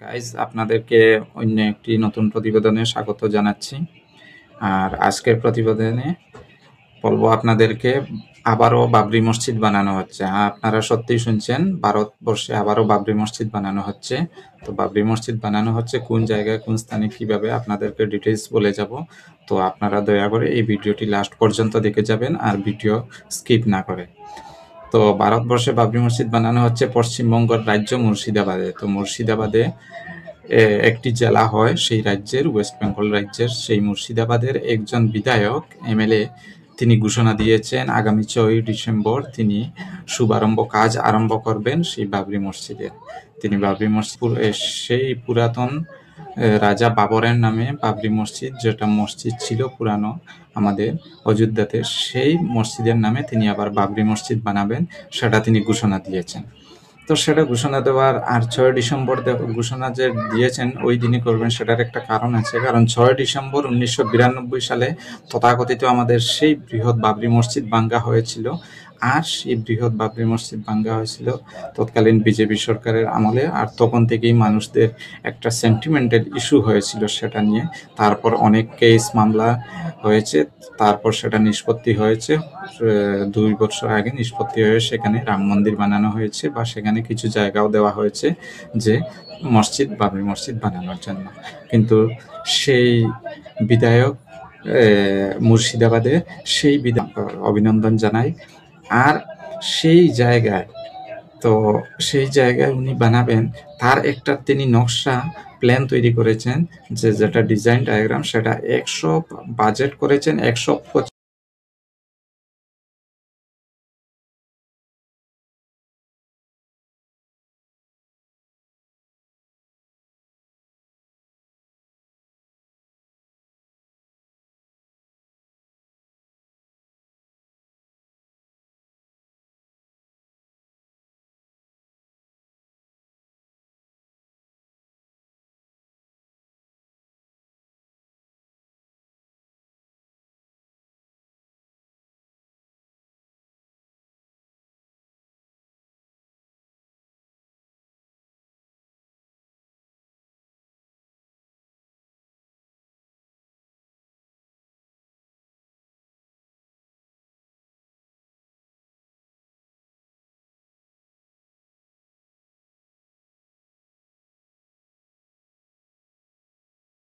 Guys আপনাদেরকে অন্য একটি নতুন প্রতিবেদনে স্বাগত জানাচ্ছি। আর আজকের প্রতিবেদনে বলবো আপনাদেরকে আবারও বাবরি মসজিদ বানানো হচ্ছে। হ্যাঁ, আপনারা সত্যিই শুনছেন, ভারতবর্ষে আবারও বাবরি মসজিদ বানানো হচ্ছে। তো বাবরি মসজিদ বানানো হচ্ছে কোন জায়গায়, কোন স্থানে, কিভাবে, আপনাদেরকে ডিটেলস বলে যাব। তো আপনারা দয়া করে এই ভিডিওটি লাস্ট পর্যন্ত দেখে যাবেন আর ভিডিও স্কিপ না করে। তো ভারতবর্ষে বাবরি মসজিদ বানানো হচ্ছে পশ্চিমবঙ্গের রাজ্য মুর্শিদাবাদে। তো মুর্শিদাবাদে একটি জেলা হয় সেই রাজ্যের, ওয়েস্ট বেঙ্গল রাজ্যের সেই মুর্শিদাবাদের একজন বিধায়ক এমএলএ তিনি ঘোষণা দিয়েছেন আগামী 6ই ডিসেম্বর তিনি শুভারম্ভ কাজ আরম্ভ করবেন সেই বাবরি মসজিদের। তিনি বাবরি মসজিদ সেই পুরাতন রাজা বাবরের নামে বাবরি মসজিদ, যেটা মসজিদ ছিল পুরানো আমাদের অযোধ্যাতে, সেই মসজিদের নামে তিনি আবার বাবরি মসজিদ বানাবেন, সেটা তিনি ঘোষণা দিয়েছেন। তো সেটা ঘোষণা দেওয়ার আর 6 ডিসেম্বর ঘোষণা যে দিয়েছেন ওই দিনই করবেন, সেটার একটা কারণ আছে। কারণ 6 ডিসেম্বর 1992 সালে তথাকথিত আমাদের সেই বৃহৎ বাবরি মসজিদ ভাঙ্গা হয়েছিল। আর সেই বৃহৎ বাবরি মসজিদ ভাঙ্গা হয়েছিল তৎকালীন বিজেপি সরকারের আমলে। আর তখন থেকেই মানুষদের একটা সেন্টিমেন্টাল ইস্যু হয়েছিল সেটা নিয়ে। তারপর অনেক কেস মামলা হয়েছে, তারপর সেটা নিষ্পত্তি হয়েছে। 2 বছর আগে নিষ্পত্তি হয়ে সেখানে রাম মন্দির বানানো হয়েছে, বা সেখানে কিছু জায়গাও দেওয়া হয়েছে যে বাবরি মসজিদ বানানোর জন্য। কিন্তু সেই বিধায়ক মুর্শিদাবাদে সেই অভিনন্দন জানাই। আর সেই জায়গায় উনি বানাবেন, তার একটা তিনি নকশা প্ল্যান তৈরি করেছেন, যেটা ডিজাইন ডায়াগ্রাম, সেটা বাজেট করেছেন 125